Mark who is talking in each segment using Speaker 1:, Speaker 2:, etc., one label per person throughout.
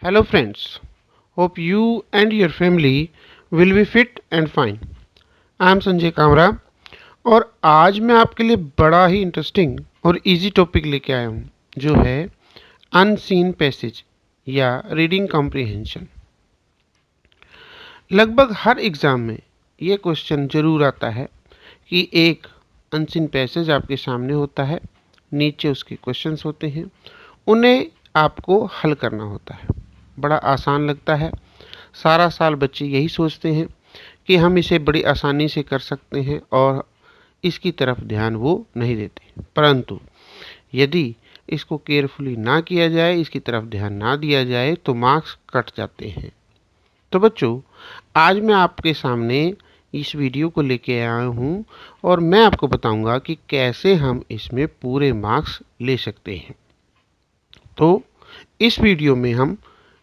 Speaker 1: Hello friends, hope you and your family will be fit and fine. I am Sanjay Kamra और आज मैं आपके लिए बड़ा ही इंटरेस्टिंग और इजी टॉपिक लेके आया हूँ जो है अनसीन पैसेज या रीडिंग कॉम्प्रिहेंशन। लगभग हर एग्ज़ाम में ये क्वेश्चन ज़रूर आता है कि एक अनसीन पैसेज आपके सामने होता है, नीचे उसके क्वेश्चंस होते हैं, उन्हें आपको हल करना होता है। बड़ा आसान लगता है। सारा साल बच्चे यही सोचते हैं कि हम इसे बड़ी आसानी से कर सकते हैं और इसकी तरफ ध्यान वो नहीं देते। परंतु यदि इसको केयरफुली ना किया जाए, इसकी तरफ ध्यान ना दिया जाए तो मार्क्स कट जाते हैं। तो बच्चों, आज मैं आपके सामने इस वीडियो को लेके आया हूँ और मैं आपको बताऊंगा कि कैसे हम इसमें पूरे मार्क्स ले सकते हैं। तो इस वीडियो में हम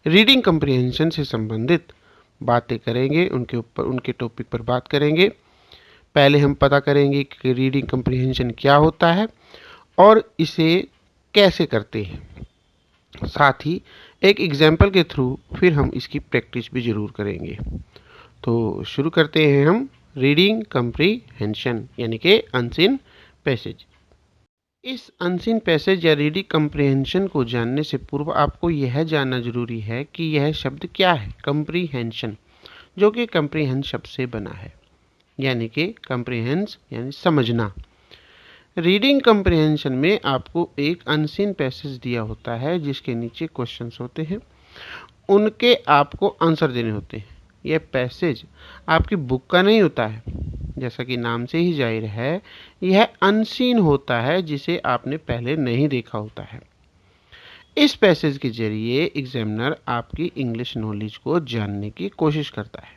Speaker 1: रीडिंग कम्प्रिहेंशन से संबंधित बातें करेंगे, उनके टॉपिक पर बात करेंगे। पहले हम पता करेंगे कि रीडिंग कम्प्रिहेंशन क्या होता है और इसे कैसे करते हैं। साथ ही एक एग्जाम्पल के थ्रू फिर हम इसकी प्रैक्टिस भी ज़रूर करेंगे। तो शुरू करते हैं हम रीडिंग कम्प्रिहेंशन यानी कि अनसीन पैसेज। इस अनसीन पैसेज या रीडिंग कम्प्रिहेंशन को जानने से पूर्व आपको यह जानना जरूरी है कि यह शब्द क्या है। कम्प्रिहेंशन जो कि कम्प्रिहेंस शब्द से बना है, यानी कि कम्प्रिहेंस यानी समझना। रीडिंग कम्प्रिहेंशन में आपको एक अनसीन पैसेज दिया होता है जिसके नीचे क्वेश्चंस होते हैं, उनके आपको आंसर देने होते हैं। यह पैसेज आपकी बुक का नहीं होता है, जैसा कि नाम से ही जाहिर है, यह अनसीन होता है जिसे आपने पहले नहीं देखा होता है। इस पैसेज के जरिए एग्जामिनर आपकी इंग्लिश नॉलेज को जानने की कोशिश करता है,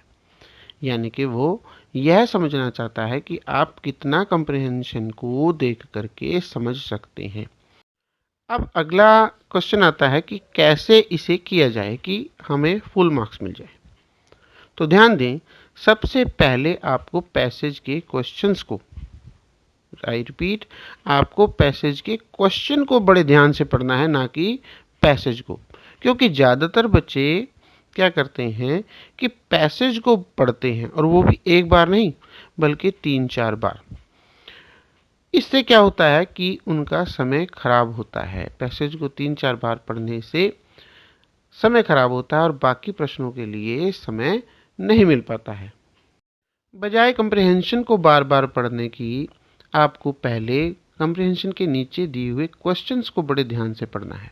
Speaker 1: यानी कि वो यह समझना चाहता है कि आप कितना कम्प्रिहेंशन को देख करके समझ सकते हैं। अब अगला क्वेश्चन आता है कि कैसे इसे किया जाए कि हमें फुल मार्क्स मिल जाए। तो ध्यान दें, सबसे पहले आपको पैसेज के क्वेश्चंस को, आई रिपीट, आपको पैसेज के क्वेश्चन को बड़े ध्यान से पढ़ना है, ना कि पैसेज को। क्योंकि ज़्यादातर बच्चे क्या करते हैं कि पैसेज को पढ़ते हैं और वो भी एक बार नहीं बल्कि 3-4 बार। इससे क्या होता है कि उनका समय खराब होता है। पैसेज को 3-4 बार पढ़ने से समय खराब होता है और बाकी प्रश्नों के लिए समय नहीं मिल पाता है। बजाय कम्प्रिहेंशन को बार बार पढ़ने की, आपको पहले कम्प्रिहेंशन के नीचे दिए हुए क्वेश्चंस को बड़े ध्यान से पढ़ना है।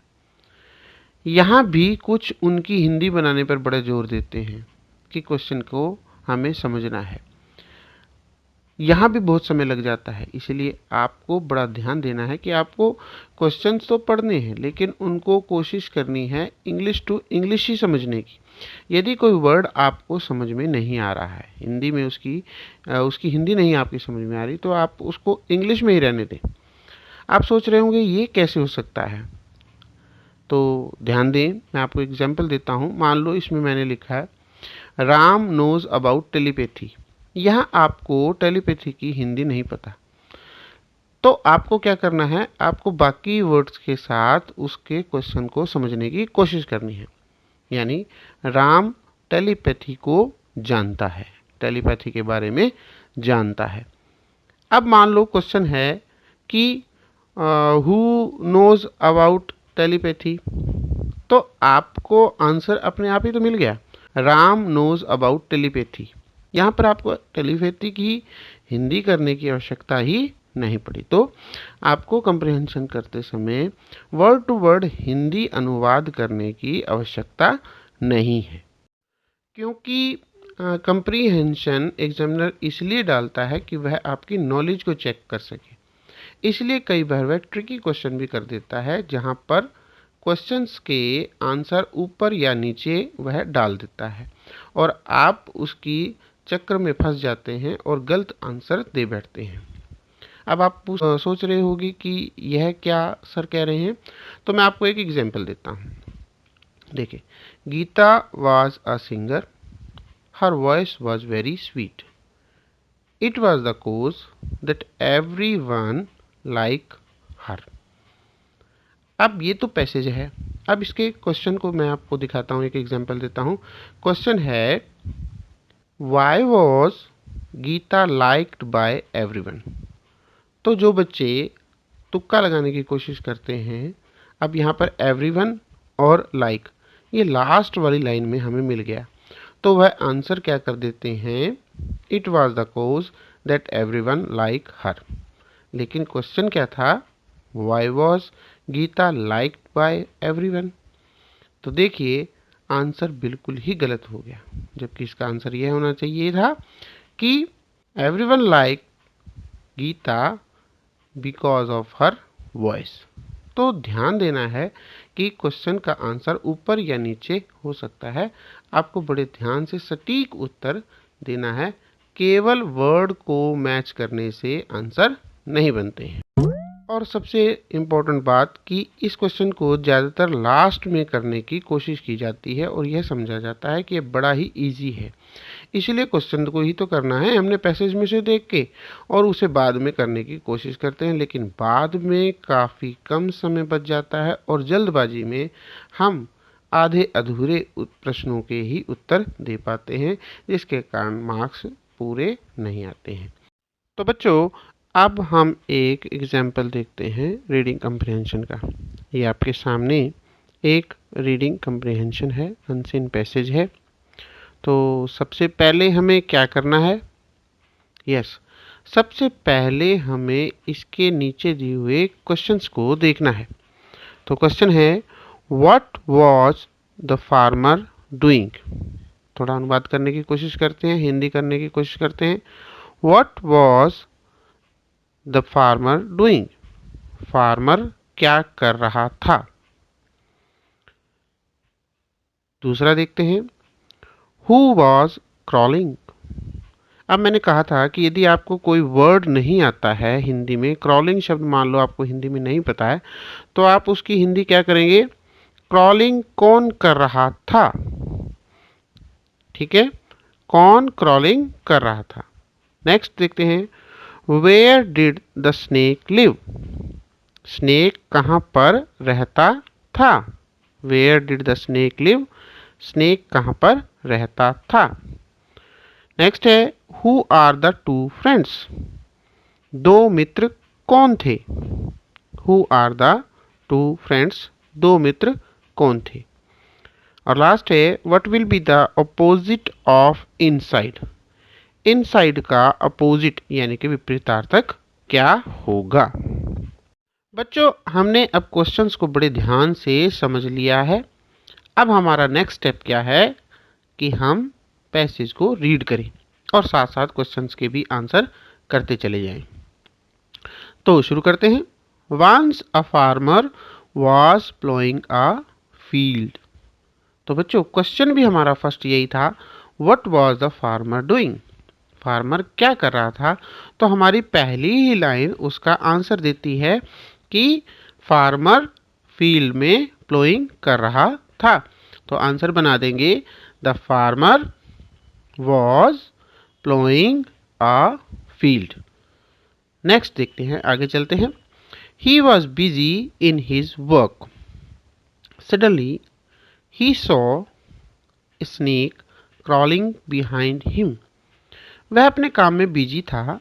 Speaker 1: यहाँ भी कुछ उनकी हिंदी बनाने पर बड़ा जोर देते हैं कि क्वेश्चन को हमें समझना है। यहाँ भी बहुत समय लग जाता है, इसलिए आपको बड़ा ध्यान देना है कि आपको क्वेश्चंस तो पढ़ने हैं लेकिन उनको कोशिश करनी है इंग्लिश टू इंग्लिश ही समझने की। यदि कोई वर्ड आपको समझ में नहीं आ रहा है, हिंदी में उसकी हिंदी नहीं आपकी समझ में आ रही, तो आप उसको इंग्लिश में ही रहने दें। आप सोच रहे होंगे ये कैसे हो सकता है, तो ध्यान दें, मैं आपको एग्जाम्पल देता हूँ। मान लो इसमें मैंने लिखा है राम नोज अबाउट टेलीपैथी। यहाँ आपको टेलीपैथी की हिंदी नहीं पता, तो आपको क्या करना है, आपको बाकी वर्ड्स के साथ उसके क्वेश्चन को समझने की कोशिश करनी है। यानी राम टेलीपैथी को जानता है, टेलीपैथी के बारे में जानता है। अब मान लो क्वेश्चन है कि हु नोज अबाउट टेलीपैथी, तो आपको आंसर अपने आप ही तो मिल गया, राम नोज अबाउट टेलीपैथी। यहाँ पर आपको टेलीपैथी की हिंदी करने की आवश्यकता ही नहीं पड़ी। तो आपको कम्प्रिहेंशन करते समय वर्ड टू वर्ड हिंदी अनुवाद करने की आवश्यकता नहीं है, क्योंकि कम्प्रिहेंशन एग्जामिनर इसलिए डालता है कि वह आपकी नॉलेज को चेक कर सके। इसलिए कई बार वह ट्रिकी क्वेश्चन भी कर देता है, जहाँ पर क्वेश्चंस के आंसर ऊपर या नीचे वह डाल देता है और आप उसकी चक्कर में फंस जाते हैं और गलत आंसर दे बैठते हैं। अब आप सोच रहे होगी कि यह क्या सर कह रहे हैं, तो मैं आपको एक एग्जांपल देता हूँ। देखिए, Gita was a singer, her voice was very sweet, it was the cause that everyone like her. अब ये तो पैसेज है, अब इसके क्वेश्चन को मैं आपको दिखाता हूँ, एक एग्जांपल देता हूँ। क्वेश्चन है why was Gita liked by everyone. तो जो बच्चे तुक्का लगाने की कोशिश करते हैं, अब यहाँ पर एवरीवन और लाइक ये लास्ट वाली लाइन में हमें मिल गया, तो वह आंसर क्या कर देते हैं, it was the cause that everyone like her. लेकिन क्वेश्चन क्या था, why was Gita liked by everyone. तो देखिए आंसर बिल्कुल ही गलत हो गया, जबकि इसका आंसर यह होना चाहिए था कि everyone like Geeta because of her voice. तो ध्यान देना है कि क्वेश्चन का आंसर ऊपर या नीचे हो सकता है, आपको बड़े ध्यान से सटीक उत्तर देना है। केवल वर्ड को मैच करने से आंसर नहीं बनते हैं। और सबसे इम्पोर्टेंट बात कि इस क्वेश्चन को ज़्यादातर लास्ट में करने की कोशिश की जाती है और यह समझा जाता है कि ये बड़ा ही इजी है, इसलिए क्वेश्चन को ही तो करना है हमने पैसेज में से देख के, और उसे बाद में करने की कोशिश करते हैं, लेकिन बाद में काफ़ी कम समय बच जाता है और जल्दबाजी में हम आधे अधूरे प्रश्नों के ही उत्तर दे पाते हैं, जिसके कारण मार्क्स पूरे नहीं आते हैं। तो बच्चों अब हम एक एग्जाम्पल देखते हैं रीडिंग कम्प्रिहेंशन का। ये आपके सामने एक रीडिंग कम्प्रिहेंशन है, अनसीन पैसेज है। तो सबसे पहले हमें क्या करना है, सबसे पहले हमें इसके नीचे दिए हुए क्वेश्चंस को देखना है। तो क्वेश्चन है what was the farmer doing. थोड़ा अनुवाद करने की कोशिश करते हैं, हिंदी करने की कोशिश करते हैं। What was the farmer doing, farmer क्या कर रहा था। दूसरा देखते हैं हु वॉज क्रॉलिंग। अब मैंने कहा था कि यदि आपको कोई वर्ड नहीं आता है हिंदी में, क्रॉलिंग शब्द मान लो आपको हिंदी में नहीं पता है, तो आप उसकी हिंदी क्या करेंगे, क्रॉलिंग कौन कर रहा था। ठीक है, कौन क्रॉलिंग कर रहा था। नेक्स्ट देखते हैं where did the snake live, snake कहाँ पर रहता था। Where did the snake live, snake कहाँ पर रहता था। नेक्स्ट है who are the two friends, दो मित्र कौन थे। Who are the two friends, दो मित्र कौन थे। और लास्ट है what will be the opposite of inside, inside का अपोजिट यानी कि विपरीतार्थक क्या होगा। बच्चों हमने अब क्वेश्चंस को बड़े ध्यान से समझ लिया है। अब हमारा नेक्स्ट स्टेप क्या है कि हम पैसेज को रीड करें और साथ साथ क्वेश्चंस के भी आंसर करते चले जाएं। तो शुरू करते हैं। Once a farmer was ploughing a field. तो बच्चों क्वेश्चन भी हमारा फर्स्ट यही था, what was the farmer doing, farmer क्या कर रहा था। तो हमारी पहली ही लाइन उसका आंसर देती है कि फार्मर फील्ड में प्लोइंग कर रहा था। तो आंसर बना देंगे the farmer was ploughing a field. Next देखते हैं, आगे चलते हैं। He was busy in his work, suddenly he saw snake crawling behind him. वह अपने काम में बिजी था,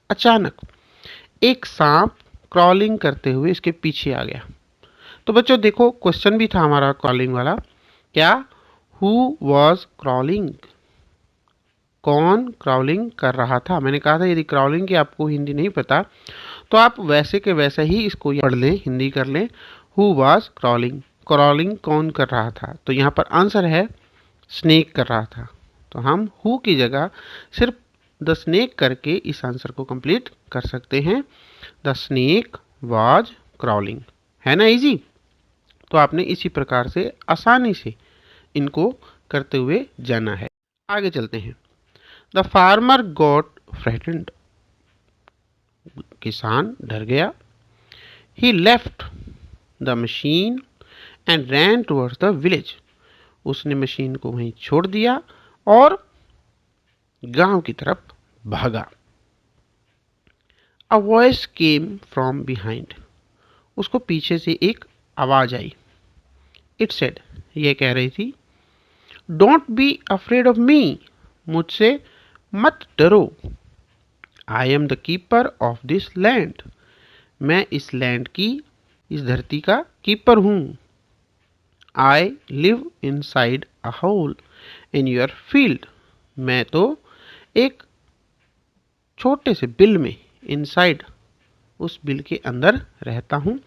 Speaker 1: अचानक एक सांप क्रॉलिंग करते हुए इसके पीछे आ गया। तो बच्चों देखो क्वेश्चन भी था हमारा क्रॉलिंग वाला, क्या, हु वॉज क्रॉलिंग, कौन क्रॉलिंग कर रहा था। मैंने कहा था यदि क्रॉलिंग की आपको हिंदी नहीं पता तो आप वैसे के वैसे ही इसको पढ़ लें, हिंदी कर लें। हु वॉज क्रॉलिंग, क्रॉलिंग कौन कर रहा था। तो यहाँ पर आंसर है स्नेक कर रहा था। तो हम हु की जगह सिर्फ द स्नेक करके इस आंसर को कंप्लीट कर सकते हैं। द स्नेक वॉज क्रॉलिंग, है ना इजी। तो आपने इसी प्रकार से आसानी से इनको करते हुए जाना है। आगे चलते हैं। द फार्मर गॉट फ्रेटेंड, किसान डर गया। He left the machine and ran towards the village, उसने मशीन को वहीं छोड़ दिया और गांव की तरफ भागा। A voice came from behind, उसको पीछे से एक आवाज आई। इट सेड, ये कह रही थी, don't be afraid of me, मुझसे मत डरो। I am the keeper of this land, मैं इस लैंड की, इस धरती का कीपर हूँ। I live inside a hole in your field, मैं तो एक छोटे से बिल में, इनसाइड, उस बिल के अंदर रहता हूँ।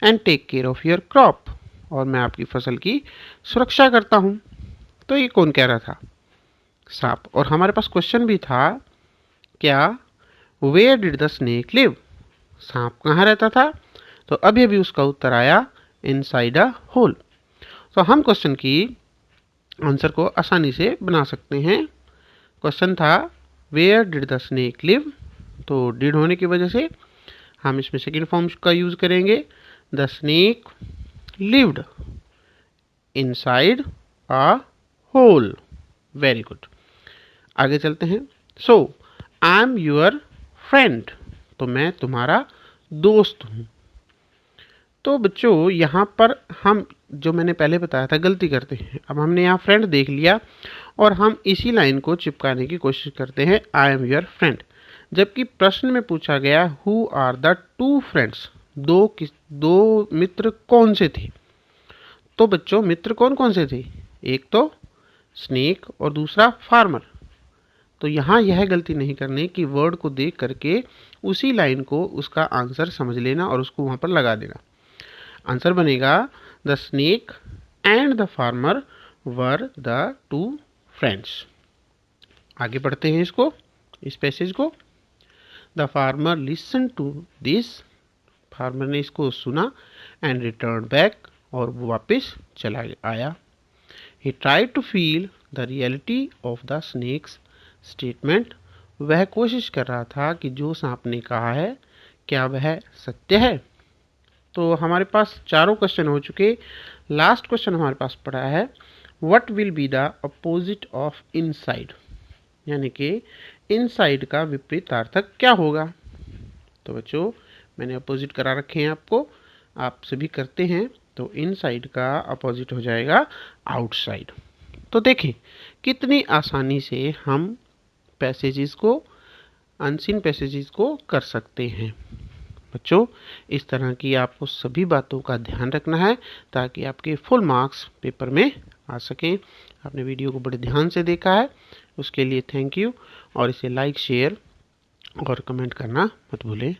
Speaker 1: And take care of your crop, और मैं आपकी फसल की सुरक्षा करता हूँ। तो ये कौन कह रहा था? सांप। और हमारे पास क्वेश्चन भी था, क्या where did the snake live, सांप कहाँ रहता था? तो अभी अभी उसका उत्तर आया, इनसाइड अ होल। तो हम क्वेश्चन की आंसर को आसानी से बना सकते हैं। क्वेश्चन था where did the snake live, तो डिड होने की वजह से हम इसमें सेकेंड फॉर्म का यूज करेंगे, the snake lived inside a hole. Very good, आगे चलते हैं। So I am your friend, तो मैं तुम्हारा दोस्त हूँ। तो बच्चों यहाँ पर हम, जो मैंने पहले बताया था, गलती करते हैं। अब हमने यहाँ फ्रेंड देख लिया और हम इसी लाइन को चिपकाने की कोशिश करते हैं, आई एम योर फ्रेंड, जबकि प्रश्न में पूछा गया who are the two friends, दो मित्र कौन से थे? तो बच्चों मित्र कौन कौन से थे? एक तो स्नेक और दूसरा फार्मर। तो यहाँ यह गलती नहीं करनी कि वर्ड को देख करके उसी लाइन को उसका आंसर समझ लेना और उसको वहाँ पर लगा देना। आंसर बनेगा the snake and the farmer were the two friends. आगे पढ़ते हैं इसको, इस पैसेज को। The farmer listen to this, farmer ने इसको सुना, एंड रिटर्न बैक, और वो वापस चला आया। He try to feel the reality of the snake's statement, वह कोशिश कर रहा था कि जो सांप ने कहा है क्या वह सत्य है। तो हमारे पास चारों क्वेश्चन हो चुके। लास्ट क्वेश्चन हमारे पास पड़ा है, what will be the opposite of inside, यानी कि इनसाइड का विपरीतार्थक क्या होगा। तो बच्चों मैंने अपोजिट करा रखे हैं आपको, आप सभी करते हैं। तो इनसाइड का अपोजिट हो जाएगा आउटसाइड। तो देखें कितनी आसानी से हम पैसेजेस को, अनसीन पैसेजेस को कर सकते हैं। बच्चों इस तरह की आपको सभी बातों का ध्यान रखना है ताकि आपके फुल मार्क्स पेपर में आ सकें। आपने वीडियो को बड़े ध्यान से देखा है, उसके लिए थैंक यू, और इसे लाइक, शेयर और कमेंट करना मत भूलें।